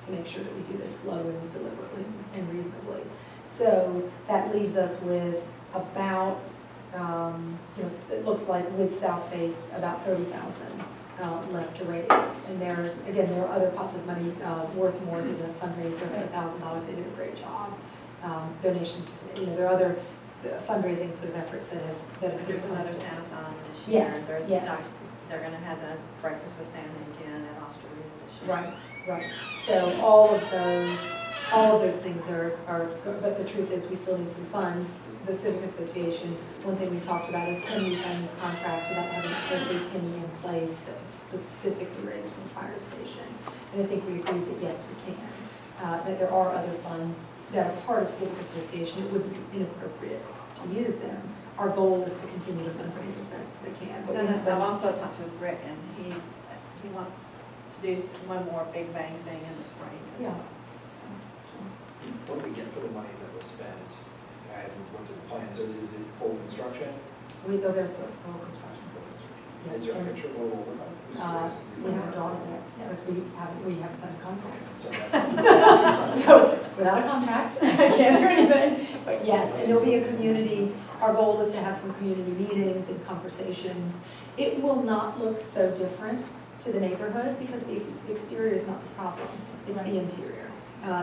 to make sure that we do this slow and deliberately and reasonably. So that leaves us with about, it looks like with South Face, about $30,000 left to raise. And there are other pots of money. Worth More did a fundraiser for $1,000. They did a great job. Donations, there are other fundraising sort of efforts that have. There's another Santa-thon this year. Yes, There's yes. They're gonna have a breakfast with Santa again at Osteria this year. Right, right. So all of those things are, but the truth is, we still need some funds. The Civic Association, one thing we talked about is, can we sign this contract without having every penny in place that was specifically raised from the fire station? And I think we agreed that yes, we can. That there are other funds that are part of Civic Association. It would be inappropriate to use them our goal is to continue to fundraise as best we can. But we And have I've done- also talked to Rick, and he wants to do one more big bang thing in the spring as Yeah. well. What do we get for the money that was spent? I haven't looked at the plan, so is it full construction? They'll get a sort of full construction. Is there a picture of what it will look like? Just curious if you We know. haven't drawn it yet, because we haven't signed a contract. So that- So, without a contract, I can't do anything. But yes, and there'll be a community, our goal is to have some community meetings and conversations. It will not look so different to the neighborhood because the exterior is not the problem. It's the interior.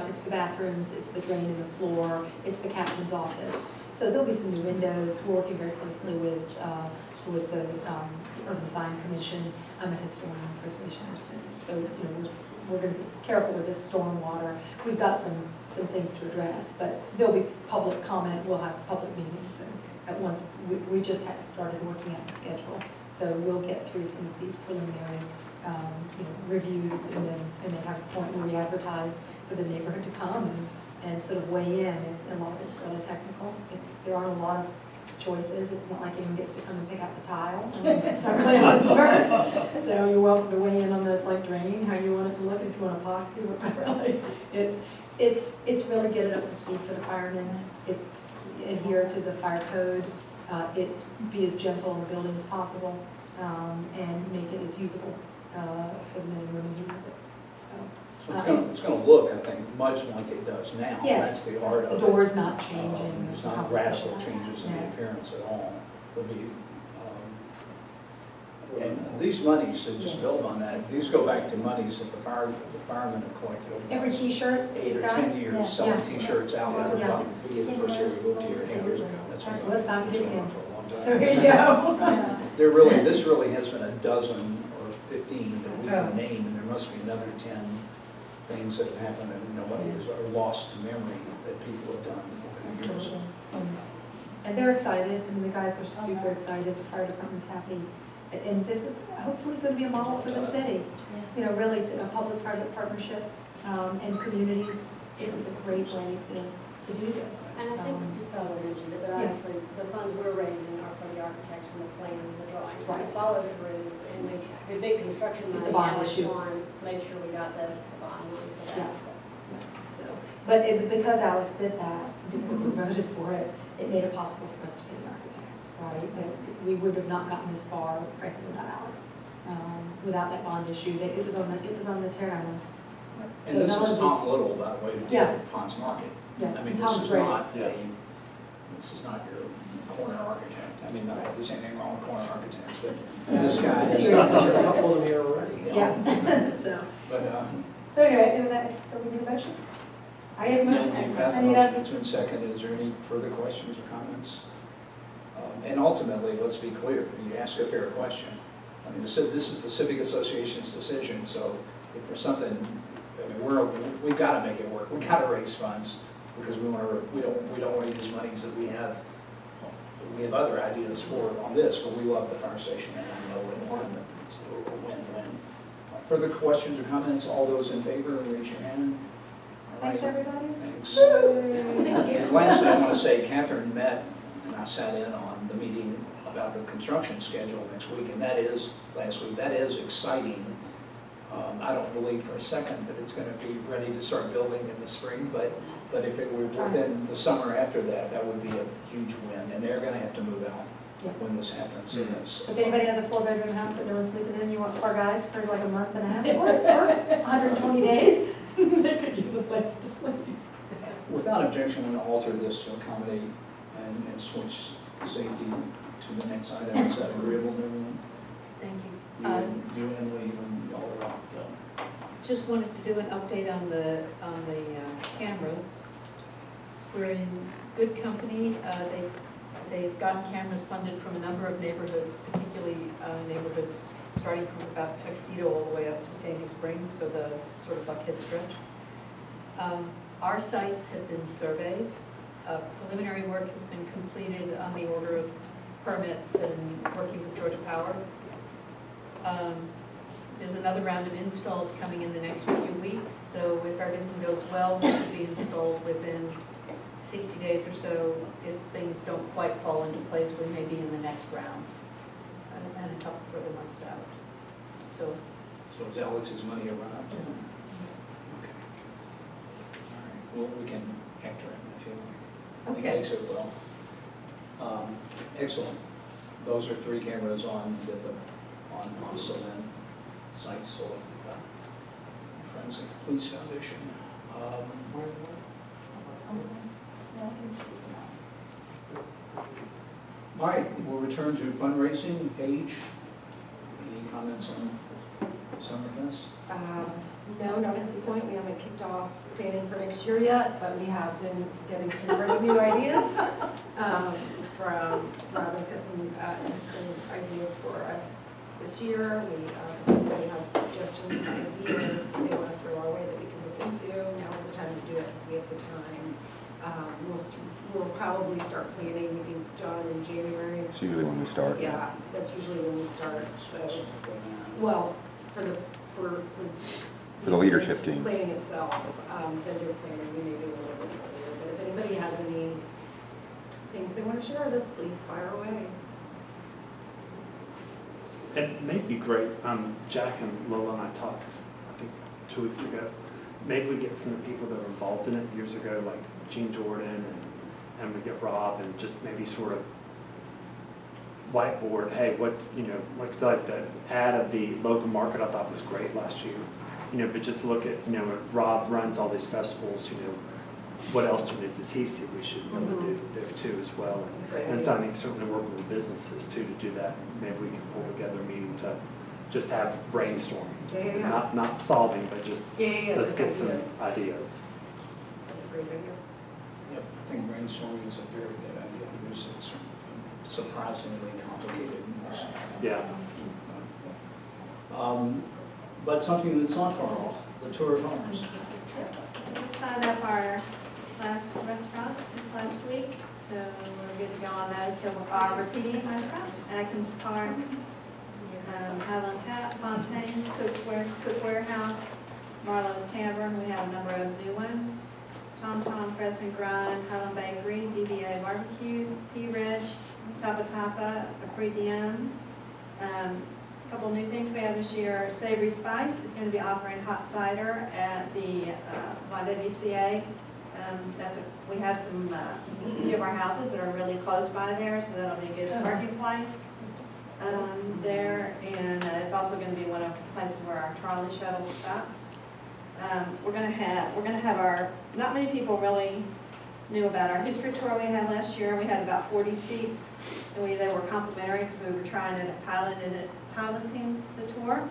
It's the bathrooms, it's the drain in the floor, it's the captain's office. So there'll be some new windows. We're working very closely with the Urban Design Commission and the Historic Preservation Institute. So, we're going to be careful with this stormwater. We've got some things to address, but there'll be public comment. We'll have public meetings, and at once we just had started working out the schedule. So we'll get through some of these preliminary, reviews, and then have a point where we advertise for the neighborhood to come and sort of weigh in. And a lot of it's really technical. There aren't a lot of choices. It's not like anyone gets to come and pick out the tile. It's not really how this works. So you're welcome to weigh in on the drain, how you want it to look, if you want epoxy, whatever. It's really get it up to speed for the firemen. It's adhere to the fire code. It's be as gentle on the building as possible, and make it as usable for the men and women who use it. So it's gonna look, I think, much like it does now. Yes. That's the art of it. The door's not changing. It's There's no not radical conversation. changes in the Yeah. appearance at all. It'll be, and these monies, to just build on that, these go back to monies that the firemen have collected over Every T-shirt, 8 these or guys? 10 years, Yeah. selling Yeah. T-shirts out to everybody. We did the first year we moved here 8 years ago. That's All right, been well, it's time to do it going on again. for a long time. So here you go. This really has been a dozen or 15 that we Oh. can name, and there must be another 10 things that have happened and nobody is, are lost to memory that people have done over the years. Absolutely. And they're excited, and the guys are super excited, the fire department's happy. And this is hopefully going to be a model for the city, really to a public-private partnership, and communities. This is a great way to do this. And I think you probably mentioned it, but Yes. obviously the funds we're raising are for the architects and the plans and the drawings. So we Right. follow through, and the big construction It's money, the bond now it's issue. on, make sure we got the bond money for Yeah. that, so. So, but because Alex did that, because we voted for it, it made it possible for us to get an architect, right? That we would have not gotten this far, frankly, without Alex. Without that bond issue, it was on the tear list. And this is Tom Little, by the way, Yeah. of Ponce Market. Yeah, I mean, this Tom's is great. not this is not your corner architect. I mean, not that there's anything wrong with corner architects, but this guy has Serious. done A couple of them here already. Yeah, so. But, So anyway, so we need a motion? I have a motion. you pass the I need motion, a- it's been seconded. Is there any further questions or comments? And ultimately, let's be clear, you ask a fair question. I mean, this is the Civic Association's decision, so if there's something, I mean, we've got to make it work. We've got to raise funds because we don't want to use monies that we have other ideas for on this, but we love the fire station and I know it's a win-win. Further questions or comments? All those in favor, raise your hand. All right. Thanks, everybody. Thanks. Thank you. And lastly, I want to say Catherine met and I sat in on the meeting about the construction schedule next week, and that is, last week, that is exciting. I don't believe for a second that it's going to be ready to start building in the spring, but if it were within the summer after that, that would be a huge win, and they're going to have to move out when this happens, so that's. So if anybody has a 4-bedroom house that no one's sleeping in, you want 4 guys for like a month and a half or 120 days, they could use a place to sleep. Without objection, I'm going to alter this to accommodate and switch safety to the next item. Is that agreeable to everyone? Thank you. You and Lee and y'all are off. Just wanted to do an update on the cameras. We're in good company. They've gotten cameras funded from a number of neighborhoods, particularly neighborhoods starting from about Tuxedo all the way up to Sandy Springs, so the sort of Buckhead stretch. Our sites have been surveyed. Preliminary work has been completed on the order of permits and working with Georgia Power. There's another round of installs coming in the next few weeks, so if everything goes well, we should be installed within 60 days or so, if things don't quite fall into place, we may be in the next round, and a couple further months out. So, So is Alex's money arrived? Okay. All right, well, we can hector him if you like. He Okay. takes it well. Excellent. Those are 3 cameras on Solon site, Solon Forensic Police Foundation. All right, we'll return to fundraising. Paige, any comments on Summerfest? No, not at this point. We haven't kicked off planning for next year yet, but we have been getting some really new ideas from Robin's got some interesting ideas for us this year. If anybody has suggestions, ideas that they want to throw our way that we can look into, now's the time to do it because we have the time. We'll probably start planning, maybe John, in January. It's usually when we start. Yeah, that's usually when we start, so, well, for For the leadership team. Planning itself, vendor planning, we may do a little bit earlier, but if anybody has any things they want to share with us, please fire away. It may be great, Jack and Lola and I talked, I think 2 weeks ago, maybe we get some of the people that were involved in it years ago, like Gene Jordan, and we get Rob, and just maybe sort of whiteboard, hey, what's, like the ad of the local market I thought was great last year, but just look at, Rob runs all these festivals, what else does he see we should be able to do there too as well? And so I think certainly working with businesses too to do that. Maybe we can pull together a meeting to just have brainstorming. Yeah. Not solving, but just let's get some ideas. ideas. That's a great idea. Yep, I think brainstorming is a very good idea. It's surprisingly complicated. Yeah. But something that's not far off, the tour of homes. We signed up our last restaurant this last week, so we're good to go on those. So our repeating restaurants, Atkins Park, Highland Tap, Fontaine's, Cook Warehouse, Marlowe's Tavern. We have a number of new ones. Tom Tom Press and Grind, Highland Bakery, DBA Barbecue, P-Ridge, Tapa Tapa, Capri Diem. A couple new things we have this year. Savory Spice is going to be offering hot cider at the VHCA. We have some few of our houses that are really close by there, so that'll be a good parking place there. And it's also going to be one of the places where our trolley shuttle stops. We're going to have our, not many people really knew about our history tour we had last year. We had about 40 seats, and they were complimentary because we were piloting the tour.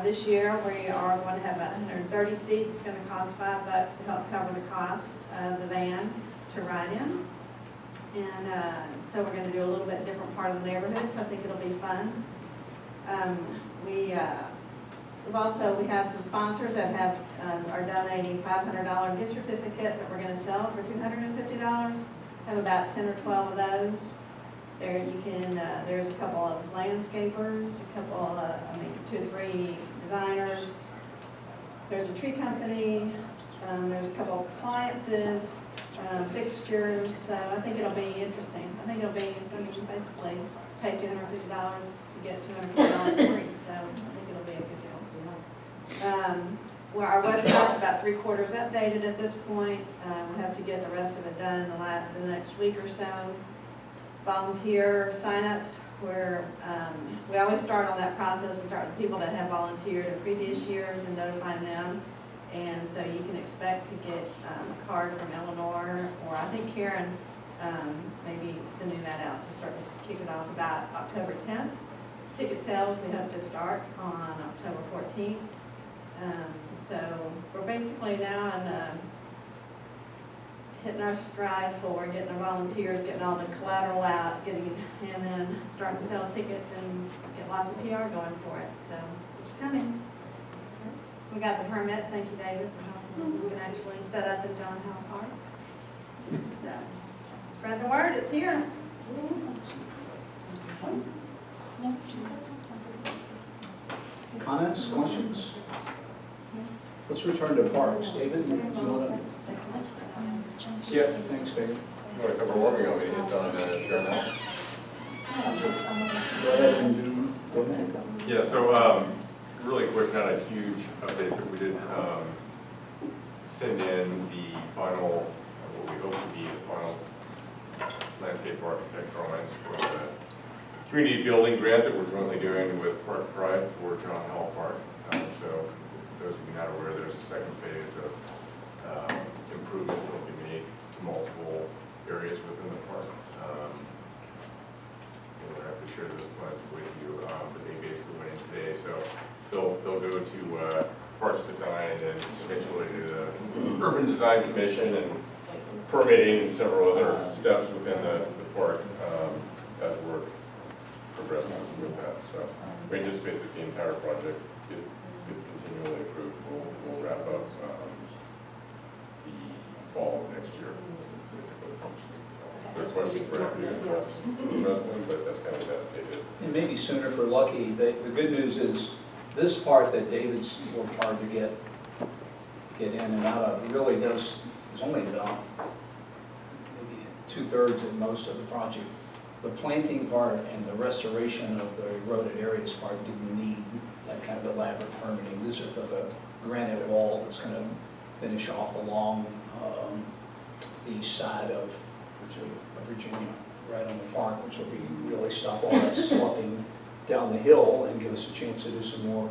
This year we are going to have about 130 seats. It's going to cost $5 to help cover the cost of the van to ride in. And so we're going to do a little bit different part of the neighborhood, so I think it'll be fun. We have some sponsors that are donating $500 gift certificates that we're going to sell for $250. Have about 10 or 12 of those. There you can. There's a couple of landscapers, two or three designers. There's a tree company. There's a couple of appliances, fixtures. So I think it'll be interesting. I think it'll be basically pay $250 to get $250 free. So I think it'll be a good deal. Well, our website's about 3/4 updated at this point. We have to get the rest of it done in the next week or so. Volunteer signups, where we always start on that process. We start with people that have volunteered in previous years and notifying them. And so you can expect to get a card from Eleanor, or I think Karen maybe sending that out to start to kick it off about October 10th. Ticket sales we hope to start on October 14th. So we're basically now hitting our stride for getting our volunteers, getting all the collateral out, and then starting to sell tickets and get lots of PR going for it. So it's coming. We got the permit. Thank you, David, for helping. We can actually set up at John Howe Park. So spread the word. It's here. Comments, questions? Let's return to parks. David, do you want to? Yeah, Thanks, Dave. You want to cover warming, or we hit on adjourn now? Go ahead and do, go ahead. Yeah, so, really quick, not a huge update, but we did, send in the final, what we hope to be the final landscape architect drawings for the community building grant that we're jointly doing with Park Pride for John Hall Park. So, those of you not aware, there's a second phase of improvements that will be made to multiple areas within the park. I have to share those plans with you, but they basically went in today. So they'll go to Parks Design and eventually to the Urban Design Commission and permitting and several other steps within the park as work progresses with that. So we anticipate that the entire project, if continually approved, will wrap up the fall of next year. Basically. So, there's questions we're happy to address them, but that's kind of that it is. And maybe sooner if we're lucky. The good news is this part that David's worked hard to get in and out of really is only about maybe 2/3 at most of the project. The planting part and the restoration of the eroded areas part didn't need that kind of elaborate permitting. These are for the granite wall that's going to finish off along the east side of Virginia, right on the park, which will be really stop all that sloughing down the hill and give us a chance to do some more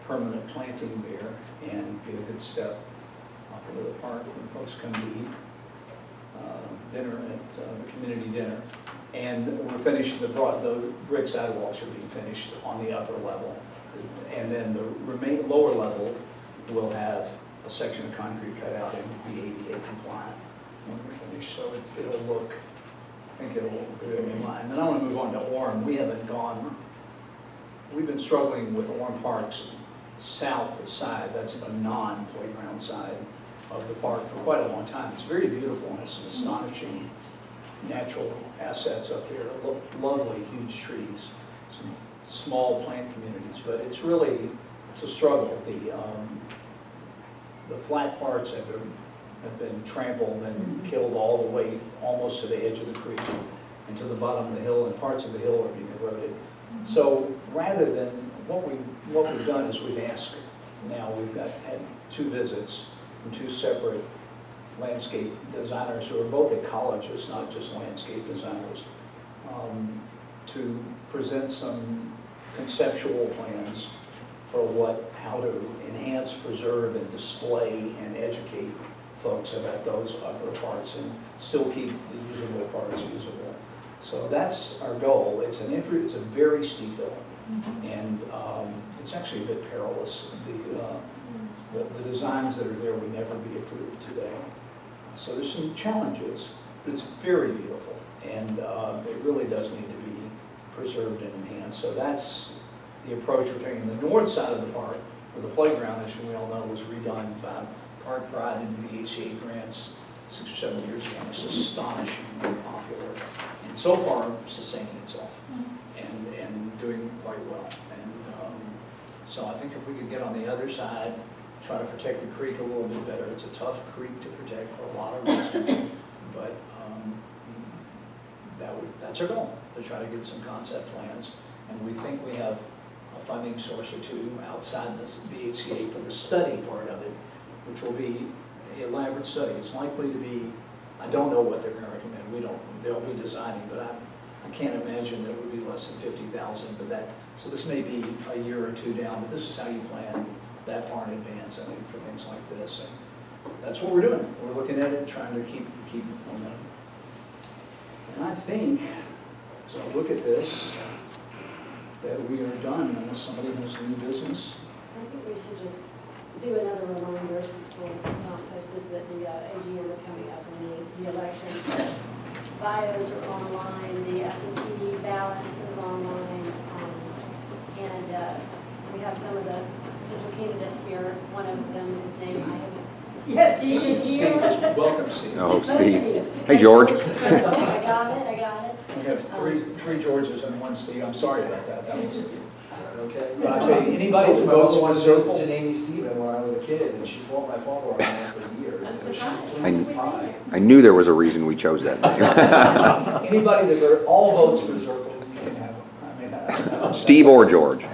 permanent planting there and be a good step up into the park when folks come to eat dinner at the community dinner. And we're finished, the brick sidewalks are being finished on the upper level. And then the lower level will have a section of concrete cut out and be ADA compliant when we're finished. So it'll look, I think it'll look good in line. Then I want to move on to Orem. We've been struggling with Orem Park's south side, that's the non-playground side of the park for quite a long time. It's very beautiful and it's an astonishing natural assets up there, lovely huge trees, some small plant communities, but it's a struggle. The flat parts have been trampled and killed all the way almost to the edge of the creek and to the bottom of the hill, and parts of the hill are being eroded. So rather than, what we've done is we've asked, now we've had 2 visits from 2 separate landscape designers who are both ecologists, not just landscape designers, to present some conceptual plans for how to enhance, preserve, and display and educate folks about those upper parts and still keep the usable parts usable. So that's our goal. It's a very steep hill, and it's actually a bit perilous. The designs that are there would never be approved today. So there's some challenges, but it's very beautiful, and it really does need to be preserved and enhanced. So that's the approach we're taking. The north side of the park, where the playground, as we all know, was redone by Park Pride and VHCA grants 6 or 7 years ago. It's astonishingly popular, and so far sustaining itself and doing quite well. And so I think if we could get on the other side, try to protect the creek a little bit better. It's a tough creek to protect for a lot of reasons, but that's our goal, to try to get some concept plans. And we think we have a funding source or 2 outside this VHCA for the study part of it, which will be an elaborate study. It's likely to be, I don't know what they're going to recommend. They'll be designing, but I can't imagine that it would be less than 50,000. So this may be a year or 2 down, but this is how you plan that far in advance, I think, for things like this. And that's what we're doing. We're looking at it, trying to keep momentum. And I think, as I look at this, that we are done unless somebody has new business. I think we should just do another reminder since we'll not post this, that the AGM is coming up and the elections. The bios are online, the absentee ballot is online, and we have some of the potential candidates here. One of them, whose name I have. Yes, Steve is here. Welcome, Steve. Oh, Steve. Hey, George. I got it. We have three Georges and 1 Steve. I'm sorry about that. That was okay? But I tell you, anybody that My votes mother for wanted Zirkle, to name me Steven when I was a kid, and she fought my father on that for years, so she's pleased as pie. I knew there was a reason we chose that name. anybody that, all votes for Zirkle, you can have them. I mean, Steve or George.